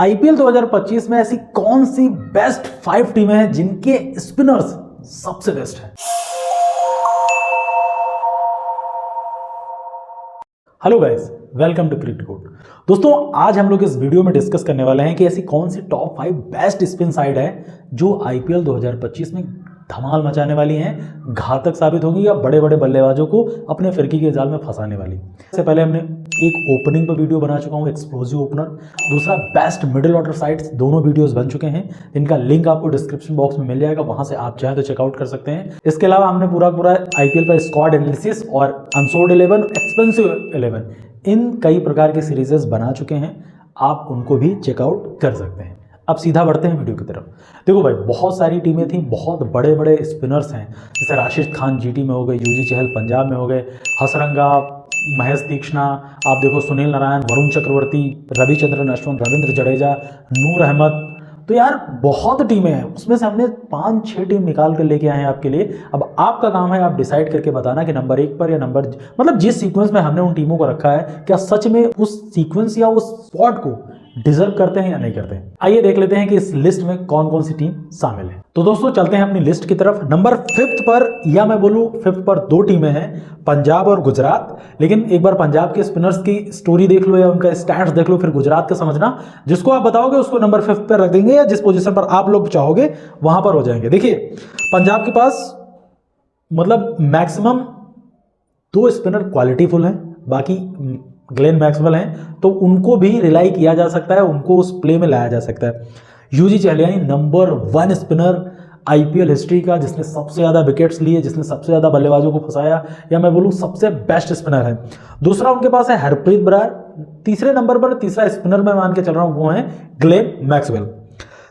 IPL 2025 में ऐसी कौन सी बेस्ट 5 टीमें हैं जिनके स्पिनर्स सबसे बेस्ट हैं? Hello guys, welcome to cricket code. दोस्तों, आज हम लोग इस वीडियो में डिस्कस करने वाले हैं कि ऐसी कौन सी टॉप 5 बेस्ट स्पिन साइड है जो आईपीएल 2025 में धमाल मचाने वाली हैं, घातक साबित होंगी या बड़े बड़े बल्लेबाजों को अपने फिरकी के जाल में फंसाने वाली। इससे पहले हमने एक ओपनिंग पर वीडियो बना चुका हूँ, एक्सप्लोजिव ओपनर। दूसरा बेस्ट मिडिल ऑर्डर साइड्स, दोनों वीडियोस बन चुके हैं, इनका लिंक आपको डिस्क्रिप्शन बॉक्स में मिल जाएगा, वहां से आप चाहें तो चेकआउट कर सकते हैं। इसके अलावा हमने पूरा आईपीएल पर स्क्वाड एनालिसिस और अनसोल्ड 11, एक्सपेंसिव 11, इन कई प्रकार के सीरीजेस बना चुके हैं, आप उनको भी चेकआउट कर सकते हैं। अब सीधा बढ़ते हैं वीडियो की तरफ। देखो भाई, बहुत सारी टीमें थी, बहुत बड़े बड़े स्पिनर्स हैं, जैसे राशिद खान जीटी में हो गए, यूजी चहल पंजाब में हो गए, हसरंगा, महेश तीक्ष्णा, आप देखो सुनील नारायण, वरुण चक्रवर्ती, रविचंद्रन अश्विन, रविंद्र जडेजा, नूर अहमद। तो यार बहुत टीमें हैं, उसमें से हमने 5-6 टीम निकाल कर लेके आए हैं आपके लिए। अब आपका काम है आप डिसाइड करके बताना कि नंबर 1 पर या मतलब जिस सीक्वेंस में हमने उन टीमों को रखा है, क्या सच में उस सीक्वेंस या उस स्पॉट को डिजर्व करते हैं या नहीं करते हैं। आइए देख लेते हैं कि इस लिस्ट में कौन कौन सी टीम शामिल है। तो दोस्तों चलते हैं अपनी लिस्ट की तरफ। नंबर 5 पर, या मैं बोलूं 5 पर 2 टीमें हैं, पंजाब और गुजरात। लेकिन एक बार पंजाब के स्पिनर्स की स्टोरी देख लो या उनका स्टैट्स देख लो, फिर गुजरात का समझना। जिसको आप बताओगे उसको नंबर 5 पर रख देंगे, या जिस पोजीशन पर आप लोग चाहोगे वहां पर हो जाएंगे। देखिए, पंजाब के पास मतलब मैक्सिमम 2 स्पिनर क्वालिटीफुल हैं, बाकी ग्लेन मैक्सवेल हैं, तो उनको भी रिलाई किया जा सकता है, उनको उस प्ले में लाया जा सकता है। यूजी चहल यानी नंबर 1 स्पिनर आईपीएल हिस्ट्री का, जिसने सबसे ज़्यादा विकेट्स लिए, जिसने सबसे ज़्यादा बल्लेबाजों को फंसाया, या मैं बोलूँ सबसे बेस्ट स्पिनर है। दूसरा उनके पास है हरप्रीत बरार। तीसरे नंबर पर तीसरा स्पिनर मैं मान के चल रहा हूँ, वो है ग्लेन मैक्सवेल।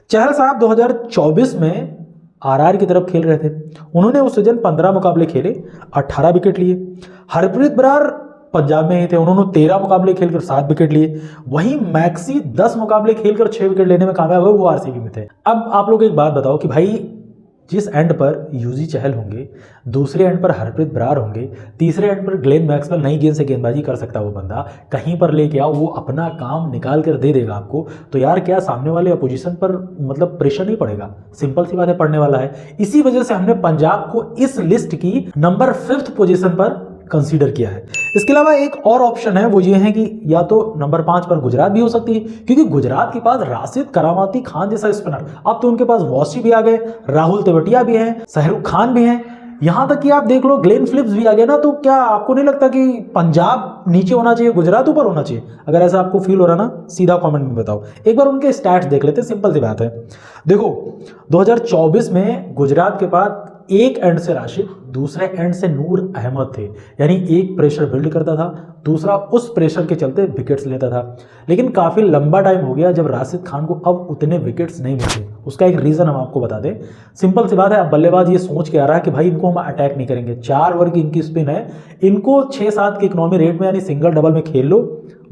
चहल साहब 2024 में आरआर की तरफ खेल रहे थे, उन्होंने उस सीजन 15 मुकाबले खेले, 18 विकेट लिए। हरप्रीत बरार पंजाब में ही थे, उन्होंने 13 मुकाबले खेलकर 7 विकेट लिए। वहीं मैक्सी 10 मुकाबले खेलकर 6 विकेट लेने में कामयाब हुए, वो आरसीबी में थे। अब आप लोग एक बात बताओ कि भाई जिस एंड पर यूजी चहल होंगे, दूसरे एंड पर हरप्रीत बरार होंगे, तीसरे एंड पर ग्लेन मैक्सवेल नई गेंद से गेंदबाजी कर सकता है वो बंदा, कहीं पर लेके आओ, वो अपना काम निकाल कर दे देगा आपको। तो यार क्या सामने वाले अपोजिशन पर मतलब प्रेशर नहीं पड़ेगा? सिंपल सी बात है, पड़ने वाला है। इसी वजह से हमने पंजाब को इस लिस्ट की नंबर 5th पोजीशन पर कंसीडर किया है। इसके अलावा एक और ऑप्शन है, वो ये है कि या तो नंबर 5 पर गुजरात भी हो सकती है, क्योंकि गुजरात के पास राशिद करामाती खान जैसा स्पिनर, अब तो उनके पास वॉसी भी आ गए, राहुल तेवतिया भी हैं, शाहरुख खान भी हैं, यहां तक कि आप देख लो ग्लेन फिलिप्स भी आ गए ना। तो क्या आपको नहीं लगता कि पंजाब नीचे होना चाहिए, गुजरात ऊपर होना चाहिए? अगर ऐसा आपको फील हो रहा ना, सीधा कमेंट में बताओ। एक बार उनके स्टैट्स देख लेते हैं, सिंपल सी बात है। देखो 2024 में गुजरात के पास एक एंड से राशिद, दूसरे एंड से नूर अहमद थे, यानी एक प्रेशर बिल्ड करता था, दूसरा उस प्रेशर के चलते विकेट्स लेता था। लेकिन काफी लंबा टाइम हो गया जब राशिद खान को अब उतने विकेट्स नहीं मिलते। उसका एक रीजन हम आपको बता दें, सिंपल सी बात है, अब बल्लेबाज ये सोच के आ रहा है कि भाई इनको हम अटैक नहीं करेंगे, 4 ओवर की इनकी स्पिन है, इनको 6-7 के इकोनॉमी रेट में यानी सिंगल डबल में खेल लो,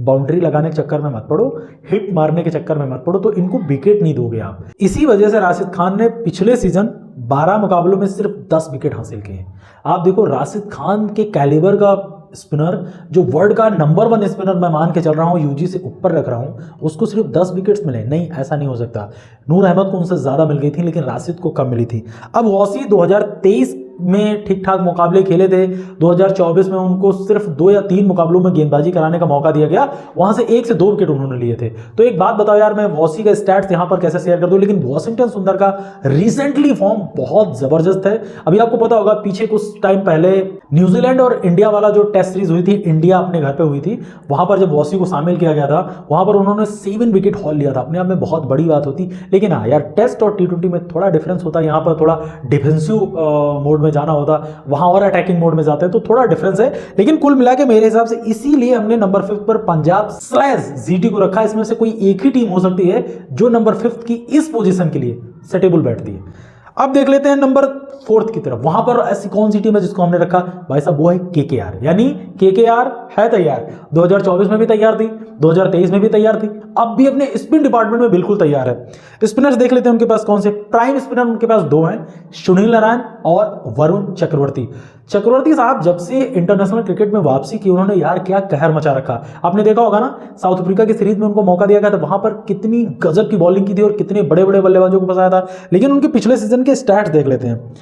बाउंड्री लगाने के चक्कर में मत पड़ो, हिट मारने के चक्कर में मत पड़ो, तो इनको विकेट नहीं दोगे आप। इसी वजह से राशिद खान ने पिछले सीजन 12 मुकाबलों में सिर्फ 10 विकेट हासिल किए। आप देखो राशिद खान के कैलिबर का स्पिनर, जो वर्ल्ड का नंबर 1 स्पिनर मैं मान के चल रहा हूं, यूजी से ऊपर रख रहा हूं, उसको सिर्फ 10 विकेट्स मिले। नहीं, ऐसा नहीं हो सकता। नूर अहमद को उनसे ज्यादा मिल गई थी, लेकिन राशिद को कम मिली थी। अब वॉसी 2023 में ठीक ठाक मुकाबले खेले थे, 2024 में उनको सिर्फ 2 या 3 मुकाबलों में गेंदबाजी कराने का मौका दिया गया, वहां से 1 से 2 विकेट उन्होंने लिए थे। तो एक बात बताओ यार, मैं वॉसी का स्टैट्स यहां पर कैसे शेयर कर दूं, लेकिन वॉशिंगटन सुंदर का रिसेंटली फॉर्म बहुत जबरदस्त है। अभी आपको पता होगा, पीछे कुछ टाइम पहले न्यूजीलैंड और इंडिया वाला जो टेस्ट सीरीज हुई थी, इंडिया अपने घर पे हुई थी, वहां पर जब वॉसी को शामिल किया गया था, वहां पर उन्होंने 7 विकेट हॉल लिया था, अपने आप में बहुत बड़ी बात होती। लेकिन हाँ यार, टेस्ट और T20 में थोड़ा डिफरेंस होता है, यहाँ पर थोड़ा डिफेंसिव मोड में जाना होता, वहां और अटैकिंग मोड में जाते हैं, तो थोड़ा डिफरेंस है। लेकिन कुल मिला के मेरे हिसाब से इसीलिए हमने नंबर 5 पर पंजाब/जीटी को रखा। इसमें से कोई एक ही टीम हो सकती है जो नंबर 5 की इस पोजीशन के लिए सेटेबल बैठती है। अब देख लेते हैं नंबर 4 की तरफ। वहां पर ऐसी कौन सी टीम है जिसको हमने रखा? भाई साहब, वो है केकेआर, यानी केकेआर है तैयार, 2024 में भी तैयार थी, 2023 में भी तैयार थी, अब भी अपने स्पिन डिपार्टमेंट में बिल्कुल तैयार है। स्पिनर्स देख लेते हैं उनके पास कौन से। प्राइम स्पिनर उनके पास 2 हैं, सुनील नारायण और वरुण चक्रवर्ती। चक्रवर्ती साहब जब से इंटरनेशनल क्रिकेट में वापसी की उन्होंने यार क्या कहर मचा रखा। आपने देखा होगा ना, साउथ अफ्रीका की सीरीज में उनको मौका दिया गया था, वहां पर कितनी गजब की बॉलिंग की थी और कितने बड़े बड़े बल्लेबाजों को फंसाया था। लेकिन उनके पिछले सीजन के स्टैट्स देख लेते हैं।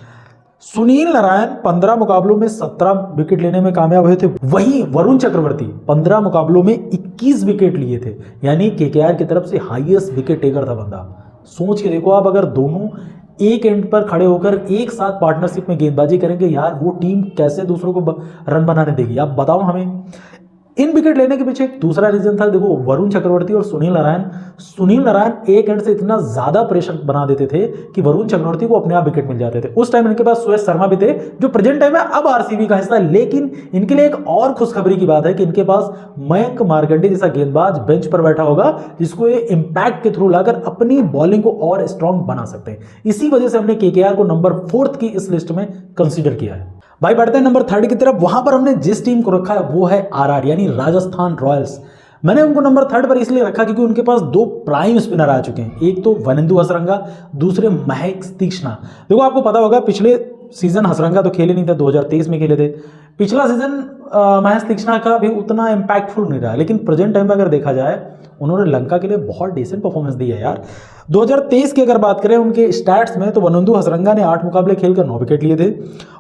सुनील नारायण 15 मुकाबलों में 17 विकेट लेने में कामयाब हुए थे, वहीं वरुण चक्रवर्ती 15 मुकाबलों में 21 विकेट लिए थे, यानी केकेआर की तरफ से हाईएस्ट विकेट टेकर था बंदा। सोच के देखो आप, अगर दोनों एक एंड पर खड़े होकर एक साथ पार्टनरशिप में गेंदबाजी करेंगे, यार वो टीम कैसे दूसरों को रन बनाने देगी, आप बताओ हमें। इन विकेट लेने के पीछे एक दूसरा रीजन था। देखो, वरुण चक्रवर्ती और सुनील नारायण एक एंड से इतना ज्यादा प्रेशर बना देते थे कि वरुण चक्रवर्ती को अपने आप विकेट मिल जाते थे। उस टाइम इनके पास सुयश शर्मा भी थे, जो प्रेजेंट टाइम में अब आरसीबी का हिस्सा है। लेकिन इनके लिए एक और खुशखबरी की बात है कि इनके पास मयंक मार्कंडे जैसा गेंदबाज बेंच पर बैठा होगा, जिसको ये इंपैक्ट के थ्रू लाकर अपनी बॉलिंग को और स्ट्रांग बना सकते हैं। इसी वजह से हमने केकेआर को नंबर 4 की इस लिस्ट में कंसीडर किया है। भाई बढ़ते हैं नंबर 3 की तरफ। वहां पर हमने जिस टीम को रखा है वो है आरआर, यानी राजस्थान रॉयल्स। मैंने उनको नंबर 3 पर इसलिए रखा क्योंकि उनके पास 2 प्राइम स्पिनर आ चुके हैं, एक तो वनिंदु हसरंगा, दूसरे महक तीक्ष्णा। देखो, आपको पता होगा पिछले सीजन हसरंगा तो खेले नहीं थे, 2023 में खेले थे। पिछला सीजन महक तीक्ष्णा का भी उतना इंपैक्टफुल नहीं रहा, लेकिन प्रेजेंट टाइम में अगर देखा जाए उन्होंने लंका के लिए बहुत डिसेंट परफॉर्मेंस दी है यार। 2023 की अगर बात करें उनके स्टैट्स में, तो वनिंदु हसरंगा ने 8 मुकाबले खेलकर 9 विकेट लिए थे,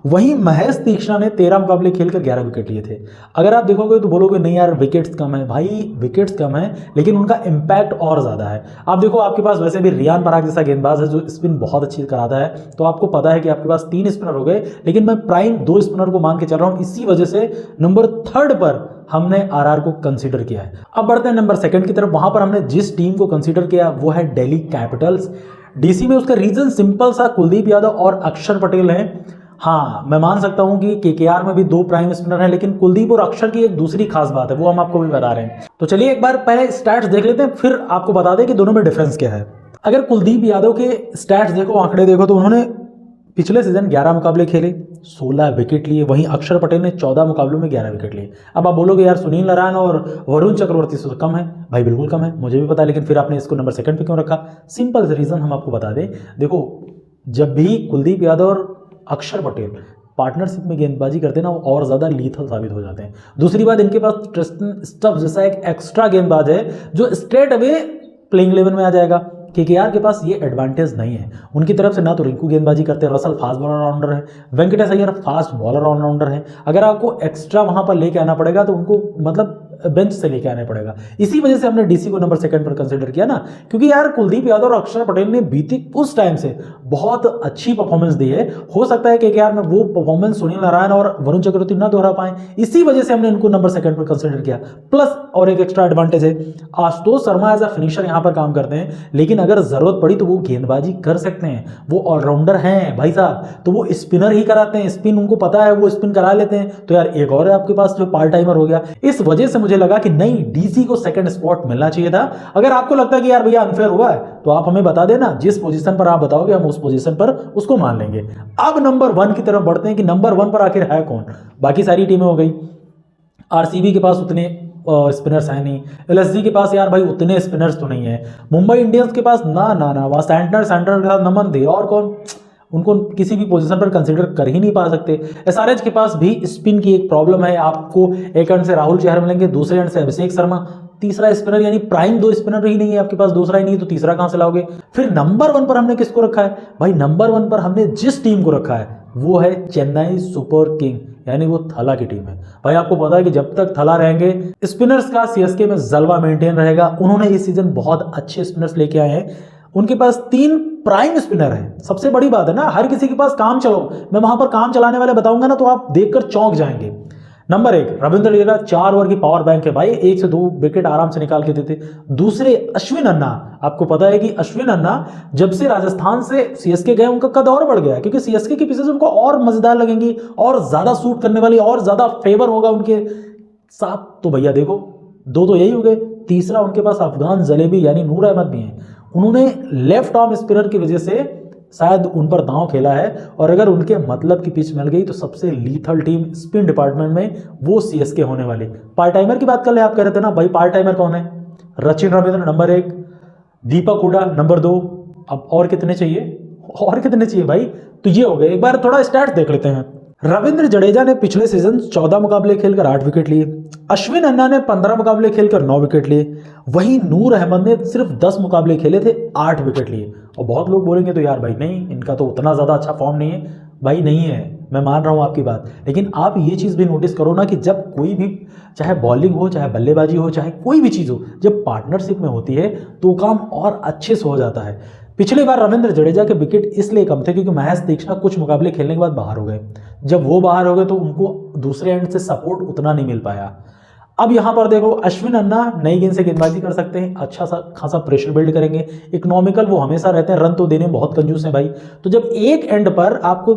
वहीं महेश तीक्ष्णा ने 13 मुकाबले खेलकर 11 विकेट लिए थे। अगर आप देखोगे तो बोलोगे नहीं यार विकेट्स कम है, भाई विकेट्स कम है लेकिन उनका इंपैक्ट और ज़्यादा है। आप देखो, आपके पास वैसे भी रियान पराग जैसा गेंदबाज है जो स्पिन बहुत अच्छी कराता है, तो आपको पता है कि आपके पास 3 स्पिनर हो गए, लेकिन मैं प्राइम 2 स्पिनर को मान के चल रहा हूँ। इसी वजह से नंबर 3 पर हमने आरआर को कंसीडर किया है। अब बढ़ते हैं नंबर 2 की तरफ। वहां पर हमने जिस टीम को कंसीडर किया वो है दिल्ली कैपिटल्स। डीसी में उसका रीजन सिंपल सा कुलदीप यादव और अक्षर पटेल हैं। हाँ, मैं मान सकता हूं कि केकेआर में भी 2 प्राइम स्पिनर हैं, लेकिन कुलदीप और अक्षर की एक दूसरी खास बात है, वो हम आपको भी बता रहे हैं। तो चलिए एक बार पहले स्टैट्स देख लेते हैं, फिर आपको बता दें कि दोनों में डिफरेंस क्या है। अगर कुलदीप यादव के स्टैट्स देखो, आंकड़े देखो, तो उन्होंने पिछले सीजन 11 मुकाबले खेले, 16 विकेट लिए, वहीं अक्षर पटेल ने 14 मुकाबलों में 11 विकेट लिए। अब आप बोलोगे यार सुनील नारायण और वरुण चक्रवर्ती से तो कम है। भाई बिल्कुल कम है, मुझे भी पता है, लेकिन फिर आपने इसको नंबर 2 पे क्यों रखा? सिंपल रीजन हम आपको बता दें। देखो, जब भी कुलदीप यादव और अक्षर पटेल पार्टनरशिप में गेंदबाजी करते हैं ना, वो और ज़्यादा लीथल साबित हो जाते हैं। दूसरी बात, इनके पास ट्रिस्टन स्टफ जैसा एक एक्स्ट्रा गेंदबाज है जो स्ट्रेट अवे प्लेइंग 11 में आ जाएगा। केकेआर के पास ये एडवांटेज नहीं है। उनकी तरफ से ना तो रिंकू गेंदबाजी करते हैं, रसल फास्ट बॉलर ऑलराउंडर है, Venkatesh Iyer fast bowler allrounder है। अगर आपको एक्स्ट्रा वहां पर लेके आना पड़ेगा तो उनको मतलब बेंच से लेके आना पड़ेगा। इसी वजह से हमने डीसी को नंबर 2 पर कंसीडर किया ना, क्योंकि यार कुलदीप यादव और अक्षर पटेल ने बीती उस टाइम से बहुत अच्छी परफॉर्मेंस दी है। हो सकता है केकेआर में वो परफॉर्मेंस सुनील नारायण और वरुण चक्रवर्ती ना दोहरा पाए, इसी वजह से हमने इनको नंबर 2 पर कंसीडर किया। प्लस और एक एक्स्ट्रा एडवांटेज है, Ashutosh Sharma as a finisher यहाँ पर काम करते हैं, लेकिन अगर जरूरत पड़ी तो वो गेंदबाजी कर सकते हैं, वो ऑलराउंडर हैं भाई साहब, तो वो स्पिनर ही कराते हैं, स्पिन उनको पता है, वो स्पिन करा लेते हैं। तो यार एक और है आपके पास जो पार्ट टाइमर हो गया। इस वजह से मुझे लगा कि नहीं, डीसी को 2nd स्पॉट मिलना चाहिए था। अगर आपको लगता है कि यार भैया अनफेयर हुआ है तो आप हमें बता देना, जिस पोजीशन पर आप बताओगे हम उस पोजीशन पर उसको मान लेंगे। अब नंबर 1 की तरफ बढ़ते हैं कि नंबर 1 पर आखिर है कौन। बाकी सारी टीमें हो गई, आरसीबी के पास उतने स्पिनर्स हैं नहीं, एलएसजी के पास यार भाई उतने स्पिनर्स तो नहीं है, मुंबई इंडियंस के पास ना वहाँ सैंटनर के साथ नमन दे, और कौन, उनको किसी भी पोजीशन पर कंसीडर कर ही नहीं पा सकते। एसआरएच के पास भी स्पिन की एक प्रॉब्लम है, आपको एक एंड से राहुल चहर मिलेंगे, दूसरे एंड से अभिषेक शर्मा, तीसरा स्पिनर यानी प्राइम 2 स्पिनर ही नहीं है आपके पास, दूसरा ही नहीं तो तीसरा कहां से लाओगे? फिर नंबर 1 पर हमने किसको रखा है? भाई नंबर 1 पर हमने जिस टीम को रखा है वो है चेन्नई सुपर किंग, यानी वो थला की टीम है। भाई आपको पता है कि जब तक थला रहेंगे स्पिनर्स का सीएसके में जलवा मेंटेन रहेगा। उन्होंने इस सीजन बहुत अच्छे स्पिनर्स लेके आए हैं, उनके पास 3 प्राइम स्पिनर हैं। सबसे बड़ी बात है ना, हर किसी के पास काम चलो, मैं वहां पर काम चलाने वाले बताऊंगा ना तो आप देखकर चौंक जाएंगे। नंबर 1 रविंद्र जडेजा, 4 ओवर की पावर बैंक है भाई, 1 से 2 विकेट आराम से निकाल के देते। दूसरे अश्विन अन्ना, आपको पता है कि अश्विन अन्ना जब से राजस्थान से सीएसके गए उनका कद और बढ़ गया, क्योंकि सीएसके की पिचेस उनको और मजेदार लगेंगी, और ज्यादा सूट करने वाली, और ज्यादा फेवर होगा उनके साथ। तो भैया देखो, 2 तो यही हो गए, तीसरा उनके पास अफगान जलेबी यानी नूर अहमद भी हैं। उन्होंने लेफ्ट आर्म स्पिनर की वजह से शायद उन पर दांव खेला है, और अगर उनके मतलब की पिच मिल गई तो सबसे लीथल टीम स्पिन डिपार्टमेंट में वो सीएसके होने वाली। पार्ट टाइमर की बात कर ले, आप कह रहे थे ना भाई पार्ट टाइमर कौन है? रचिन रविंद्र नंबर 1, दीपक हुडा नंबर 2। अब और कितने चाहिए? और कितने चाहिए भाई? तो ये हो गए। एक बार थोड़ा स्टैट्स देख लेते हैं। रविंद्र जडेजा ने पिछले सीजन 14 मुकाबले खेलकर 8 विकेट लिए। अश्विन अन्ना ने 15 मुकाबले खेलकर 9 विकेट लिए। वहीं नूर अहमद ने सिर्फ 10 मुकाबले खेले थे, 8 विकेट लिए। और बहुत लोग बोलेंगे तो यार भाई नहीं, इनका तो उतना ज़्यादा अच्छा फॉर्म नहीं है। भाई नहीं है, मैं मान रहा हूँ आपकी बात, लेकिन आप ये चीज़ भी नोटिस करो ना कि जब कोई भी, चाहे बॉलिंग हो, चाहे बल्लेबाजी हो, चाहे कोई भी चीज़ हो, जब पार्टनरशिप में होती है तो काम और अच्छे से हो जाता है। पिछली बार रविंद्र जडेजा के विकेट इसलिए कम थे क्योंकि महेश दीक्षित कुछ मुकाबले खेलने के बाद बाहर हो गए। जब वो बाहर हो गए तो उनको दूसरे एंड से सपोर्ट उतना नहीं मिल पाया। अब यहाँ पर देखो, अश्विन अन्ना नई गेंद से गेंदबाजी कर सकते हैं, अच्छा सा खासा प्रेशर बिल्ड करेंगे, इकोनॉमिकल वो हमेशा रहते हैं, रन तो देने में बहुत कंजूस हैं भाई। तो जब एक एंड पर आपको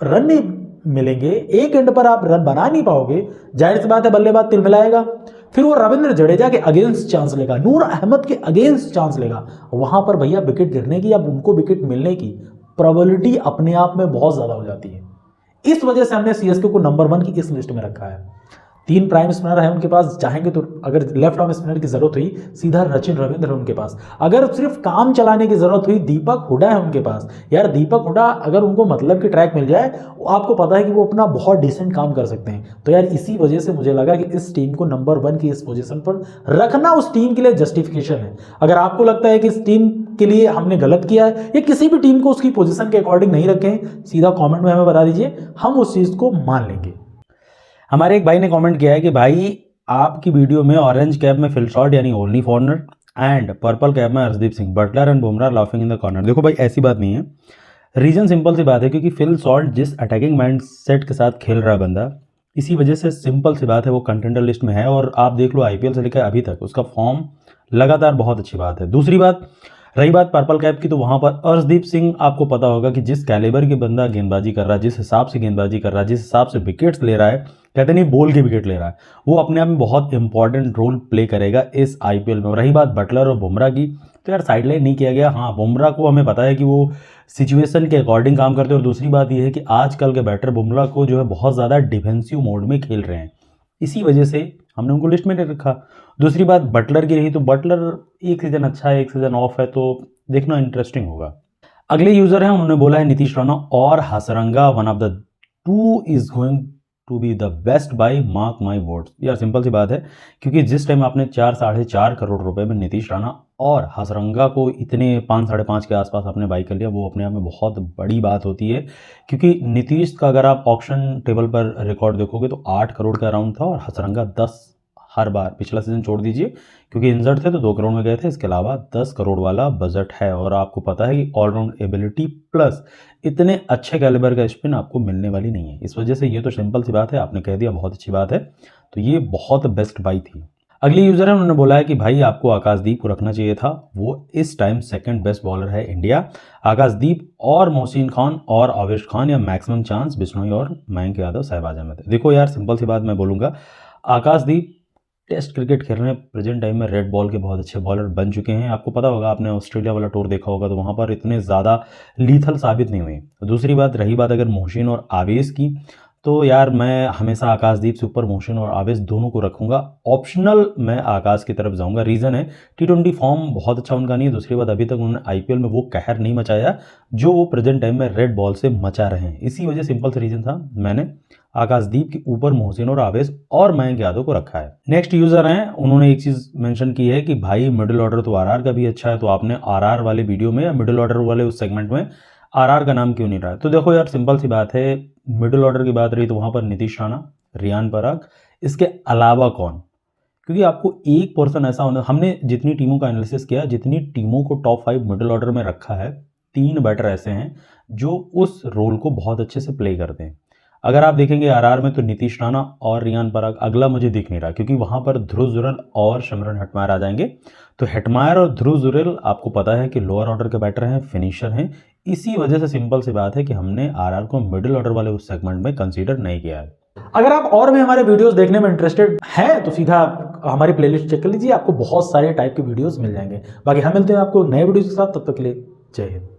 रन नहीं मिलेंगे, एक एंड पर आप रन बना नहीं पाओगे, जाहिर सी बात है बल्लेबाज तिलमिलाएगा। फिर वो रविंद्र जडेजा के अगेंस्ट चांस लेगा, नूर अहमद के अगेंस्ट चांस लेगा। वहां पर भैया विकेट गिरने की या उनको विकेट मिलने की प्रोबेबिलिटी अपने आप में बहुत ज़्यादा हो जाती है। इस वजह से हमने सीएसके को नंबर 1 की इस लिस्ट में रखा है। 3 प्राइम स्पिनर है उनके पास, चाहेंगे तो अगर लेफ्ट आर्म स्पिनर की जरूरत हुई सीधा रचिन रविंद्र है उनके पास, अगर सिर्फ काम चलाने की जरूरत हुई दीपक हुडा है उनके पास। यार दीपक हुडा अगर उनको मतलब की ट्रैक मिल जाए, आपको पता है कि वो अपना बहुत डिसेंट काम कर सकते हैं। तो यार इसी वजह से मुझे लगा कि इस टीम को नंबर 1 की इस पोजीशन पर रखना उस टीम के लिए जस्टिफिकेशन है। अगर आपको लगता है कि इस टीम के लिए हमने गलत किया है या किसी भी टीम को उसकी पोजीशन के अकॉर्डिंग नहीं रखें, सीधा कमेंट में हमें बता दीजिए, हम उस चीज़ को मान लेंगे। हमारे एक भाई ने कमेंट किया है कि भाई आपकी वीडियो में ऑरेंज कैप में फिल शॉट यानी only foreigner and purple cap में Hardeep Singh, Buttler and Bumrah laughing in the corner. देखो भाई ऐसी बात नहीं है, रीजन सिंपल सी बात है, क्योंकि फिल शॉट जिस अटैकिंग माइंड सेट के साथ खेल रहा है बंदा, इसी वजह से सिंपल सी बात है वो कंटेंडर लिस्ट में है। और आप देख लो आईपीएल से लेकर अभी तक उसका फॉर्म लगातार बहुत अच्छी बात है। दूसरी बात, रही बात पर्पल कैप की, तो वहां पर अर्शदीप सिंह आपको पता होगा कि जिस कैलिबर के बंदा गेंदबाजी कर रहा है, जिस हिसाब से गेंदबाजी कर रहा है, जिस हिसाब से विकेट्स ले रहा है, कहते नहीं बोल के विकेट ले रहा है, वो अपने आप में बहुत इंपॉर्टेंट रोल प्ले करेगा इस आईपीएल में। रही बात बटलर और बुमराह की, तो यार साइडलाइन नहीं किया गया। हाँ बुमराह को हमें पता है कि वो सिचुएशन के अकॉर्डिंग काम करते हैं। और दूसरी बात यह है कि आजकल के बैटर बुमराह को जो है बहुत ज़्यादा डिफेंसिव मोड में खेल रहे हैं, इसी वजह से हमने उनको लिस्ट में नहीं रखा। दूसरी बात बटलर की रही, तो बटलर एक सीजन अच्छा है, एक सीजन ऑफ है, तो देखना इंटरेस्टिंग होगा। अगले यूजर हैं, उन्होंने बोला है नीतीश राणा और Hasaranga one of the two is going to be the best buy mark my words. यार सिंपल सी बात है, क्योंकि जिस टाइम आपने 4-4.5 करोड़ रुपए में नीतीश राणा और हसरंगा को इतने 5-5.5 के आसपास आपने बाई कर लिया, वो अपने आप में बहुत बड़ी बात होती है। क्योंकि नीतीश का अगर आप ऑक्शन टेबल पर रिकॉर्ड देखोगे तो 8 करोड़ का अराउंड था और हसरंगा 10 हर बार, पिछला सीजन छोड़ दीजिए क्योंकि इंजर्ड थे तो 2 करोड़ में गए थे, इसके अलावा 10 करोड़ वाला बजट है। और आपको पता है कि ऑलराउंड एबिलिटी प्लस इतने अच्छे कैलिबर का स्पिन आपको मिलने वाली नहीं है। इस वजह से ये तो सिंपल सी बात है, आपने कह दिया बहुत अच्छी बात है, तो ये बहुत बेस्ट बाई थी। अगली यूजर है, उन्होंने बोला है कि भाई आपको आकाशदीप को रखना चाहिए था, वो इस टाइम सेकंड बेस्ट बॉलर है इंडिया। आकाशदीप और मोहसिन खान और आवेश खान, या मैक्सिमम चांस बिश्नोई और मयंक यादव, शहबाज अहमद है। देखो यार सिंपल सी बात मैं बोलूँगा, आकाशदीप टेस्ट क्रिकेट खेल रहे हैं, प्रेजेंट टाइम में रेड बॉल के बहुत अच्छे बॉलर बन चुके हैं। आपको पता होगा, आपने ऑस्ट्रेलिया वाला टूर देखा होगा, तो वहाँ पर इतने ज़्यादा लीथल साबित नहीं हुए। दूसरी बात, रही बात अगर मोहसिन और आवेश की, तो यार मैं हमेशा आकाशदीप से ऊपर मोहसिन और आवेश दोनों को रखूंगा। ऑप्शनल मैं आकाश की तरफ जाऊंगा। रीज़न है T20 फॉर्म बहुत अच्छा उनका नहीं है। दूसरी बात, अभी तक उन्होंने आईपीएल में वो कहर नहीं मचाया जो वो प्रेजेंट टाइम में रेड बॉल से मचा रहे हैं। इसी वजह सिंपल से रीज़न था, मैंने आकाशदीप के ऊपर मोहसिन और आवेश और मयंक यादव को रखा है। नेक्स्ट यूजर हैं, उन्होंने एक चीज़ मेंशन की है कि भाई मिडिल ऑर्डर तो आरआर का भी अच्छा है, तो आपने आरआर वाले वीडियो में या मिडिल ऑर्डर वाले उस सेगमेंट में आरआर का नाम क्यों नहीं रहा है। तो देखो यार सिंपल सी बात है, मिडिल ऑर्डर की बात रही तो वहाँ पर नीतीश राणा, रियान पराग, इसके अलावा कौन, क्योंकि आपको एक पर्सन ऐसा होना, हमने जितनी टीमों का एनालिसिस किया, जितनी टीमों को टॉप 5 मिडिल ऑर्डर में रखा है, 3 बैटर ऐसे हैं जो उस रोल को बहुत अच्छे से प्ले करते हैं। अगर आप देखेंगे आरआर में तो नीतीश राणा और रियान पराग, अगला मुझे दिख नहीं रहा क्योंकि वहाँ पर ध्रुव जुरैल और सिमरन हेटमायर आ जाएंगे। तो हेटमायर और ध्रुव जुरैल आपको पता है कि लोअर ऑर्डर के बैटर हैं, फिनिशर हैं। इसी वजह से सिंपल सी बात है कि हमने आरआर को मिडिल ऑर्डर वाले उस सेगमेंट में कंसीडर नहीं किया है। अगर आप और भी हमारे वीडियोस देखने में इंटरेस्टेड हैं तो सीधा हमारी प्लेलिस्ट चेक कर लीजिए, आपको बहुत सारे टाइप के वीडियोस मिल जाएंगे। बाकी हम मिलते हैं आपको नए वीडियोस के साथ, तब तक के लिए जय हिंद।